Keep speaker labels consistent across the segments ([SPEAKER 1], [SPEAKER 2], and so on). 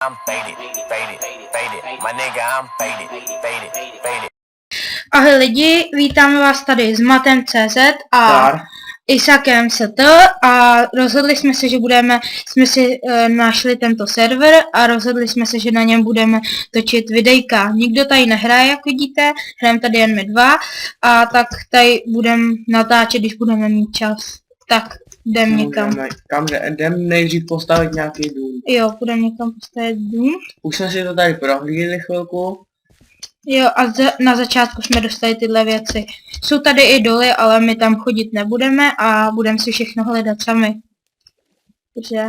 [SPEAKER 1] I'm faded, faded, faded. My nigga, I'm faded, faded, faded.
[SPEAKER 2] Ahoj lidi, vítáme vás tady s Matem.cz a
[SPEAKER 3] Zdar.
[SPEAKER 2] Isakem ST a rozhodli jsme se, že jsme si našli tento server a rozhodli jsme se, že na něm budeme točit videjka. Nikdo tady nehraje, jak vidíte, hrajeme tady jen my dva a tak tady budeme natáčet, když budeme mít čas. Tak jdem někam.
[SPEAKER 3] Jdem nejdřív postavit nějaký dům.
[SPEAKER 2] Jo, budeme někam postavit dům.
[SPEAKER 3] Už jsme si to tady prohlídli chvilku.
[SPEAKER 2] Jo, a na začátku jsme dostali tyhle věci. Jsou tady i doly, ale my tam chodit nebudeme a budeme si všechno hledat sami. Takže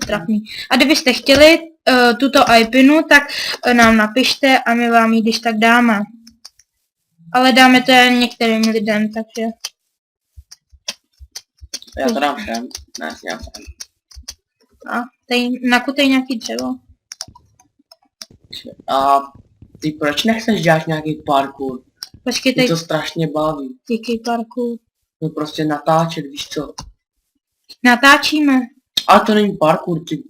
[SPEAKER 2] trapný. A kdybyste chtěli tuto IPinu, tak nám napište a my vám ji když tak dáme. Ale dáme to jen některým lidem, takže...
[SPEAKER 3] Já to dám všem. Ne, já všem.
[SPEAKER 2] A tady nakutej nějaký dřevo.
[SPEAKER 3] A ty proč nechceš dělat nějaký parkour?
[SPEAKER 2] Počkej,
[SPEAKER 3] Mě
[SPEAKER 2] tady
[SPEAKER 3] to strašně baví.
[SPEAKER 2] díky parku.
[SPEAKER 3] No prostě natáčet, víš co?
[SPEAKER 2] Natáčíme.
[SPEAKER 3] Ale to není parkour, ty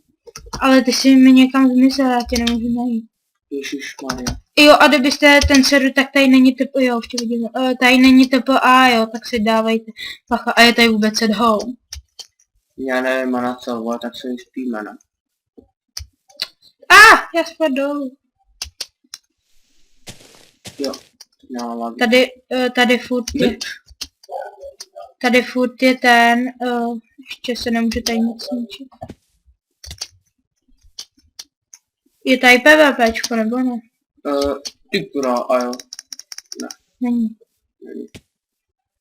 [SPEAKER 2] Ale ty si mi někam zmizel, já tě nemůžu najít.
[SPEAKER 3] ježišmarja.
[SPEAKER 2] Jo, a kdybyste ten server, tak tady není TP, jo, ještě vidím, tady není TPA, jo, tak si dávejte pacha, a je tady vůbec at home.
[SPEAKER 3] Já nevím a na co, ale tak se vyspíme, ne?
[SPEAKER 2] Já spadl.
[SPEAKER 3] Jo, no, lavě.
[SPEAKER 2] Tady furt je ten, ještě se nemůže tady nic ničit. Je tady PvPčko, nebo ne?
[SPEAKER 3] Ty kurá, a jo.
[SPEAKER 2] Není.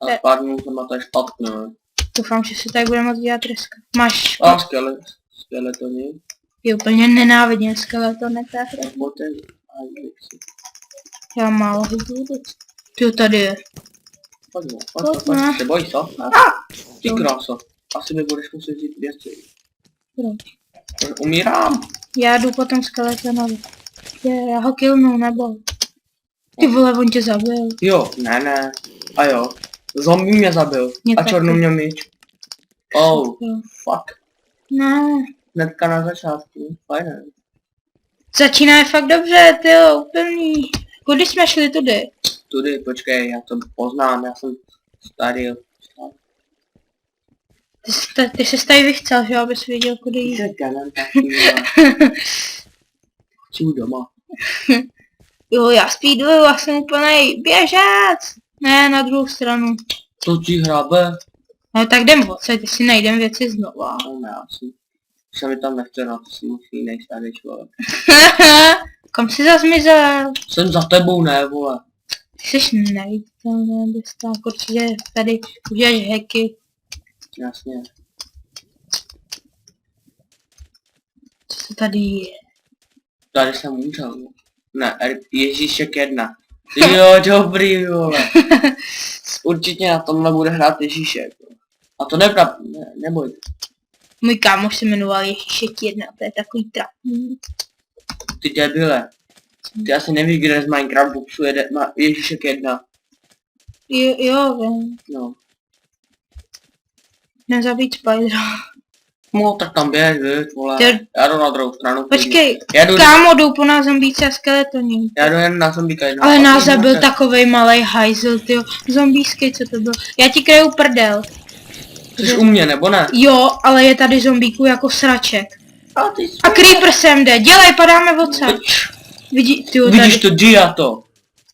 [SPEAKER 3] A pár minut jsem na to špatně, ne?
[SPEAKER 2] Doufám, že si tady bude moc dělat reska. Máš...
[SPEAKER 3] A skeletony.
[SPEAKER 2] Je úplně nenávidím skeletony, to je hra.
[SPEAKER 3] Boty. A elixir.
[SPEAKER 2] Já málo hydů. Ty tady je.
[SPEAKER 3] Pojď, se boj, co? Ty kráso. Asi mi budeš muset vzít věci.
[SPEAKER 2] Proč?
[SPEAKER 3] Umírám.
[SPEAKER 2] Já jdu potom skeletonovi. Já ho killnu, nebo... Ty vole, on tě zabil.
[SPEAKER 3] Jo, ne. A jo. Zombie mě zabil.
[SPEAKER 2] Mě
[SPEAKER 3] A
[SPEAKER 2] taky.
[SPEAKER 3] černou mě míč. Oh,
[SPEAKER 2] Jo.
[SPEAKER 3] fuck.
[SPEAKER 2] Ne.
[SPEAKER 3] Hnedka na začátku. Fajn.
[SPEAKER 2] Začíná je fakt dobře, tyjo, úplný. Kudy jsme šli tudy?
[SPEAKER 3] Tudy, počkej, já to poznám, já jsem starý.
[SPEAKER 2] Ty jsi tady vychcel, že abys věděl, kudy jít.
[SPEAKER 3] Chci doma.
[SPEAKER 2] Jo, já speeduju, já jsem úplnej běžec. Ne, na druhou stranu.
[SPEAKER 3] To ti hrabe?
[SPEAKER 2] No tak jdem odsaď, ty si najdem věci znova.
[SPEAKER 3] No ne, asi. Se mi tam nechce, na to jsem musí nejstarý člověk.
[SPEAKER 2] Kam jsi zazmizel?
[SPEAKER 3] Jsem za tebou, ne, vole.
[SPEAKER 2] Ty jsi neviditelný, besták, určitě tady uděláš hacky.
[SPEAKER 3] Jasně.
[SPEAKER 2] Co tady je?
[SPEAKER 3] Tady jsem umřel. Ne, Ježíšek 1. Jo, dobrý, vole. Určitě na tomhle bude hrát Ježíšek. A to neboj.
[SPEAKER 2] Můj kámoš se jmenoval Ježíšek 1, to je takový trapný.
[SPEAKER 3] Ty debile. Ty asi nevíš, kde z Minecraftu jede Ježíšek 1.
[SPEAKER 2] Jo, vím.
[SPEAKER 3] No.
[SPEAKER 2] Nezabít Spidera.
[SPEAKER 3] No, tak tam běž, víš, vole. Já jdu na druhou stranu.
[SPEAKER 2] Počkej,
[SPEAKER 3] Já
[SPEAKER 2] kámo, jdou po nás zombíci a skeletoní.
[SPEAKER 3] Já jdu jen na zombíka jedna.
[SPEAKER 2] Ale nás zabil takovej malej hajzl, tyjo. Zombíský, co to bylo? Já ti kryju prdel.
[SPEAKER 3] Jsi u mě, nebo ne?
[SPEAKER 2] Jo, ale je tady zombíků jako sraček.
[SPEAKER 3] Ty
[SPEAKER 2] A creeper sem jde, dělej, padáme odsaď.
[SPEAKER 3] Vidíš to, dia to.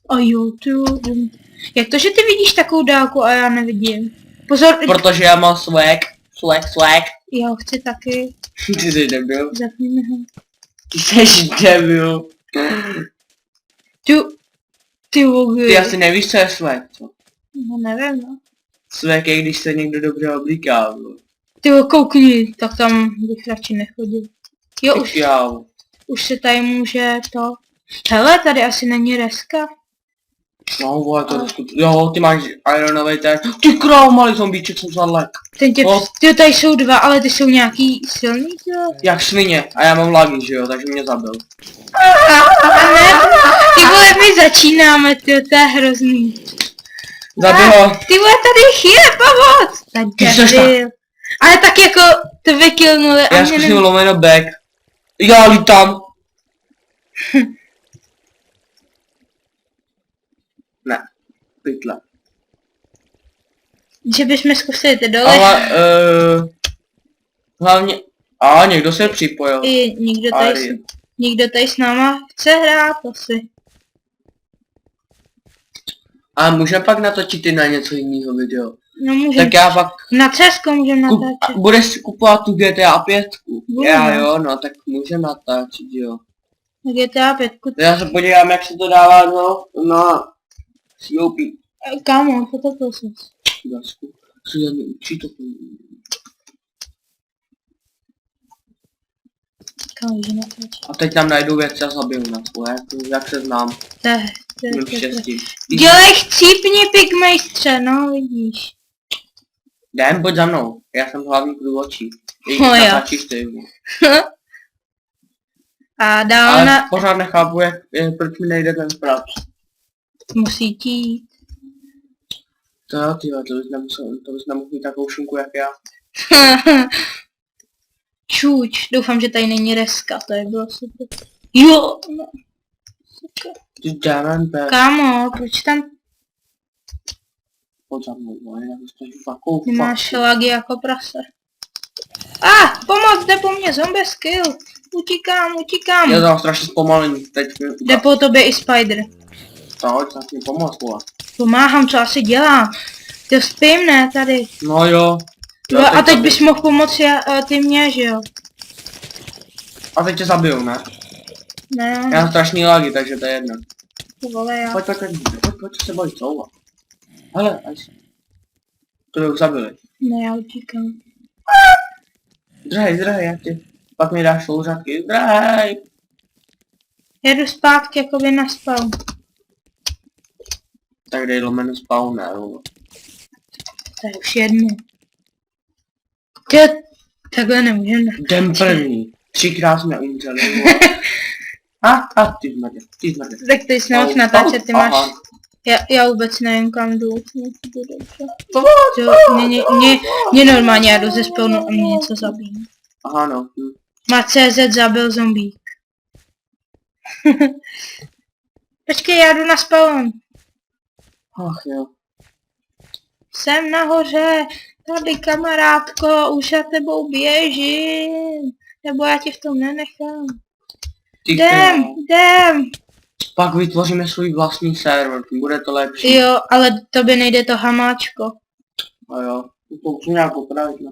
[SPEAKER 2] A jo, tyjo. Jak to, že ty vidíš takovou dálku a já nevidím? Pozor.
[SPEAKER 3] Protože já mám swag.
[SPEAKER 2] Já ho chci taky.
[SPEAKER 3] Ty jsi debil.
[SPEAKER 2] Zapneme ho.
[SPEAKER 3] Ty jsi debil.
[SPEAKER 2] Ty vogy.
[SPEAKER 3] Ty asi nevíš, co je swag, co?
[SPEAKER 2] No nevím, no.
[SPEAKER 3] Swag je, když se někdo dobře oblíká, bro.
[SPEAKER 2] Ty koukni, tak tam bych radši nechodil. Jo, už se tady může to... Hele, tady asi není reska.
[SPEAKER 3] No, vole, to je jo, ty máš ironovej ten. Ty král, malý zombíček, jsem zadlek.
[SPEAKER 2] Ty tady jsou dva, ale ty jsou nějaký silný, jo?
[SPEAKER 3] Jak svině, a já mám lagy, že jo, takže mě zabil.
[SPEAKER 2] Ty vole, my začínáme, ty, to je hrozný.
[SPEAKER 3] Zabil ho.
[SPEAKER 2] Ty vole, tady je, pomoc!
[SPEAKER 3] Ty seš tak.
[SPEAKER 2] Ale tak jako to vykillnuli a
[SPEAKER 3] Já
[SPEAKER 2] mě
[SPEAKER 3] zkusím lomeno back. Já lítám. Ne, pytle.
[SPEAKER 2] Že bychom zkusili ty doly.
[SPEAKER 3] Ale, hlavně, někdo se připojil.
[SPEAKER 2] I nikdo tady s náma chce hrát asi.
[SPEAKER 3] A můžeme pak natočit i na něco jiného video.
[SPEAKER 2] No můžeme.
[SPEAKER 3] Tak já pak
[SPEAKER 2] Na CSko můžeme natáčet.
[SPEAKER 3] budeš si kupovat tu GTA 5.
[SPEAKER 2] Budu,
[SPEAKER 3] Já
[SPEAKER 2] no.
[SPEAKER 3] jo, no tak můžeme natáčet, jo.
[SPEAKER 2] GTA 5.
[SPEAKER 3] Já se podívám, jak se to dává, no, na COP.
[SPEAKER 2] Kámo, potopil jsi.
[SPEAKER 3] Dasku. Co já mi učí to.
[SPEAKER 2] Kámo, že natáčet.
[SPEAKER 3] A teď tam najdu věci a zabiju nás, jak se znám. Mým
[SPEAKER 2] To je.
[SPEAKER 3] štěstí.
[SPEAKER 2] Dělej chcípni, pigmejstře, no vidíš.
[SPEAKER 3] Jdem, pojď za mnou. Já jsem hlavní průvodčí.
[SPEAKER 2] No jo.
[SPEAKER 3] Natáčíš ty.
[SPEAKER 2] A dál
[SPEAKER 3] Ale
[SPEAKER 2] na...
[SPEAKER 3] pořád nechápu, proč mi nejde ten prac.
[SPEAKER 2] Musí ti.
[SPEAKER 3] To jo, tyhle, to bys nemohl mít takovou šunku jak já.
[SPEAKER 2] Čuč, doufám, že tady není reska, to je bylo super. Jo, no.
[SPEAKER 3] Ty diamant,
[SPEAKER 2] Kámo, proč tam
[SPEAKER 3] pojď za mnou, no, já dostaneš fakou
[SPEAKER 2] ty máš lagy jako prase? Pomoc, jde po mně, zombie skill. Utíkám.
[SPEAKER 3] Já tam strašně zpomalení, teď mi...
[SPEAKER 2] Jde po tobě i spider.
[SPEAKER 3] Pojď, tak mi pomoct, vole.
[SPEAKER 2] Pomáhám, co asi dělám. Ty spím, ne, tady.
[SPEAKER 3] No jo.
[SPEAKER 2] Jo, a teď bys mohl pomoct ty mě, že jo?
[SPEAKER 3] A teď tě zabiju, ne?
[SPEAKER 2] Ne,
[SPEAKER 3] Já mám strašný lagy, takže to je jedno.
[SPEAKER 2] ty vole, já.
[SPEAKER 3] Pojď se bojí, co? Hele, až. To by už zabili.
[SPEAKER 2] Ne, já utíkám.
[SPEAKER 3] Zdrhej, já ti. Pak mi dáš souřadky, zdrhej.
[SPEAKER 2] Jedu zpátky, jakoby na spawn.
[SPEAKER 3] Tak dej lomeno spawn, ne, no.
[SPEAKER 2] To je už jedno. Takhle nemůžeme.
[SPEAKER 3] Jdem první. 3krát jsme umřeli, ty zmrdě.
[SPEAKER 2] Tak ty jsi nemohl natáčet, ty máš... Já vůbec nevím kam jdu. Mě normálně, já jdu ze spawnu a mě něco zabíjí.
[SPEAKER 3] Aha, no.
[SPEAKER 2] Má CZ zabil zombík. Počkej, já jdu na spawn.
[SPEAKER 3] Ach jo.
[SPEAKER 2] Jsem nahoře. Tady kamarádko, už za tebou běžím. Nebo já tě v tom nenechám. Jdem.
[SPEAKER 3] Pak vytvoříme svůj vlastní server, bude to lepší.
[SPEAKER 2] Jo, ale tobě nejde to hamáčko.
[SPEAKER 3] A jo, to musím nějak opravit, no.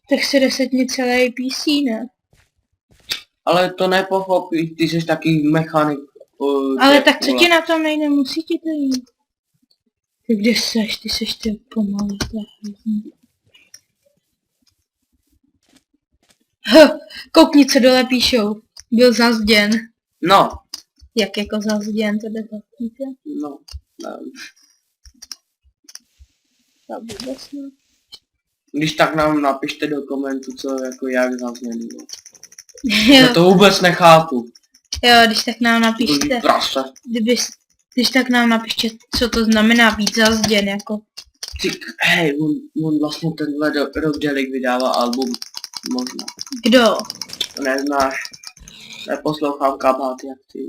[SPEAKER 2] Tak si resetni celé PC, ne?
[SPEAKER 3] Ale to nepochopí, ty jsi taky mechanik.
[SPEAKER 2] Ale tak co ti na tom nejde, musí ti to jít. Ty kde seš, ty seš ty pomalu. Koukni, co dole píšou. Byl zazděn.
[SPEAKER 3] No.
[SPEAKER 2] Jak jako zazděn, to jde tak víte?
[SPEAKER 3] No, nevím. Když tak nám napište do komentu, co jako jak zazděný. Já to vůbec nechápu.
[SPEAKER 2] Jo, když tak nám napište. Když tak nám napište, co to znamená být zazděn, jako.
[SPEAKER 3] Hej, on vlastně tenhle rok Delik vydává album. Možná.
[SPEAKER 2] Kdo?
[SPEAKER 3] Neznáš. Neposlouchám kabáty jak ty.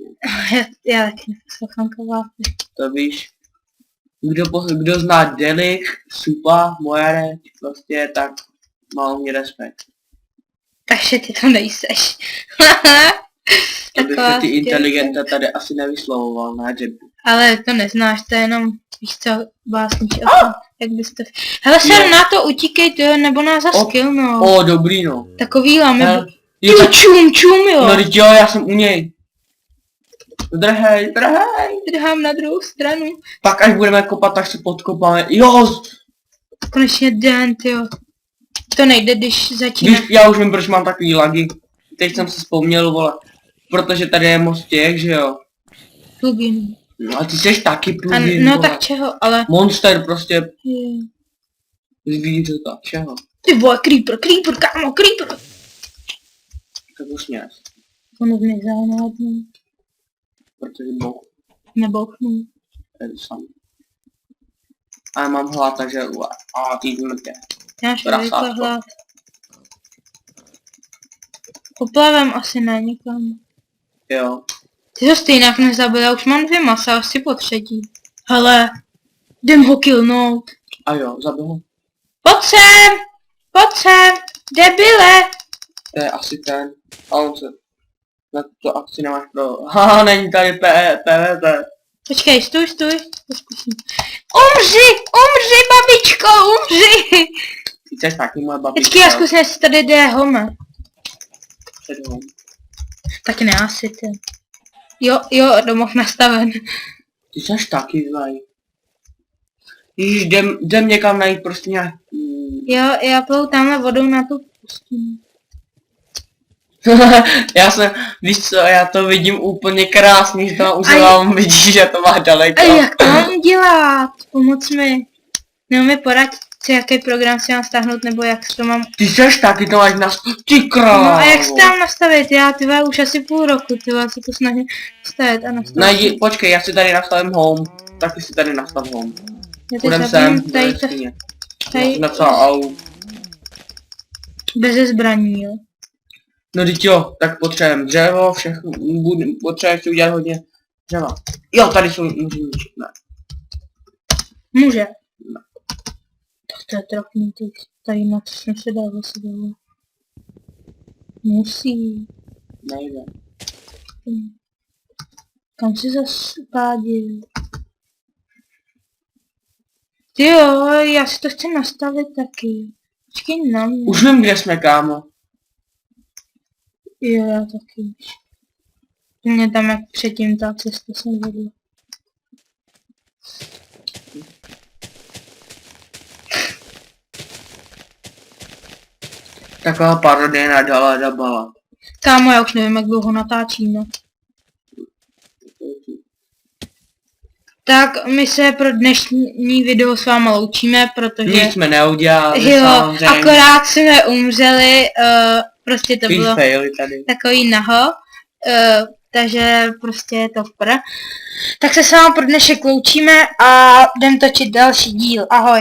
[SPEAKER 2] Já taky neposlouchám kabáty.
[SPEAKER 3] To víš. Kdo zná Delik, Supa, Mojarek, prostě tak má u mě respekt.
[SPEAKER 2] Takže ty tam nejseš.
[SPEAKER 3] To bych ty inteligenta tady asi nevyslovoval, ne, že...
[SPEAKER 2] Ale to neznáš, to je jenom, víš co, básníš o tom, jak bys to... Hele, sem na to utíkej, ty, nebo nás zaskill, no.
[SPEAKER 3] Dobrý, no.
[SPEAKER 2] Takový lamy... Ty čum, jo.
[SPEAKER 3] No, teď jo, já jsem u něj. Drhej.
[SPEAKER 2] Drhám na druhou stranu.
[SPEAKER 3] Pak až budeme kopat, tak se podkopáme. Jo!
[SPEAKER 2] Konečně den, tyjo. To nejde, když začíná...
[SPEAKER 3] Já už vím, proč mám takový lagy. Teď jsem se vzpomněl, vole. Protože tady je moc těch, že jo.
[SPEAKER 2] Plugin.
[SPEAKER 3] No a ty jsi taky plugin,
[SPEAKER 2] no
[SPEAKER 3] vole.
[SPEAKER 2] tak čeho, ale...
[SPEAKER 3] Monster prostě.
[SPEAKER 2] Je.
[SPEAKER 3] Zvířata, čeho?
[SPEAKER 2] Ty vole, creeper, kámo, creeper.
[SPEAKER 3] Tak už mě.
[SPEAKER 2] On zmizel náhodně.
[SPEAKER 3] Protože bouch.
[SPEAKER 2] Nebouchnu.
[SPEAKER 3] Tady sám. A já mám hlad, takže... ty zmrtě.
[SPEAKER 2] Já máš velice hlad. Poplavem asi ne, nikam.
[SPEAKER 3] Jo.
[SPEAKER 2] Ty ho stejně nezabil, já už mám 2 masa, asi po třetí. Hele, jdem ho killnout.
[SPEAKER 3] A jo, zabil ho.
[SPEAKER 2] Pojď sem, debile.
[SPEAKER 3] To je asi ten. A on se... Na to akci nemáš pro... Haha, není tady PvP.
[SPEAKER 2] Počkej, stůj, to zkusím. Umři, babičko, umři.
[SPEAKER 3] Ty chceš taky moje babička.
[SPEAKER 2] Počkej, já zkusím, jestli tady jde home.
[SPEAKER 3] Předom.
[SPEAKER 2] Tak ne, asi ten. Jo, domov nastaven.
[SPEAKER 3] Ty chceš taky zlej. Ježiš, jdem někam najít prostě nějak...
[SPEAKER 2] Jo, já plou tamhle vodou na tu pustinu.
[SPEAKER 3] Víš co, já to vidím úplně krásně, že to mám uzavám, vidíš, že to má daleko.
[SPEAKER 2] A jak to mám udělat? Pomoc mi. Nebo mi poradit, jaký program si mám stáhnout, nebo jak to mám...
[SPEAKER 3] Ty seš taky, to máš ty krávo.
[SPEAKER 2] No a jak se tam nastavit? Já už asi půl roku, se to snažím nastavit a nastavit.
[SPEAKER 3] Počkej, já si tady nastavím home. Taky si tady nastav home.
[SPEAKER 2] Půjdem
[SPEAKER 3] sem,
[SPEAKER 2] tady
[SPEAKER 3] napsal au.
[SPEAKER 2] Beze zbraní, jo.
[SPEAKER 3] No teď jo, tak potřebujeme dřevo, všechno, potřebujeme si udělat hodně dřeva. Jo, tady jsou, můžu ničit, ne.
[SPEAKER 2] Může. No. Tak to je trochu teď. Tady na co jsem se dal zase dole. Musí.
[SPEAKER 3] Nejde.
[SPEAKER 2] Kam si zase pádil? Jo, já si to chci nastavit taky. Počkej na mě.
[SPEAKER 3] Už vím, kde jsme, kámo.
[SPEAKER 2] Jo, já taky. Mě tam jak předtím ta cesta jsem vedla.
[SPEAKER 3] Taková parodie na Dalada Bala.
[SPEAKER 2] Kámo, já už nevím, jak dlouho natáčíme. Tak my se pro dnešní video s váma loučíme, protože...
[SPEAKER 3] Nic jsme neudělali,
[SPEAKER 2] jo,
[SPEAKER 3] samozřejmě.
[SPEAKER 2] akorát jsme umřeli, prostě to bylo
[SPEAKER 3] tady.
[SPEAKER 2] takový naho, takže prostě je to Tak se s vámi pro dnešek loučíme a jdem točit další díl. Ahoj.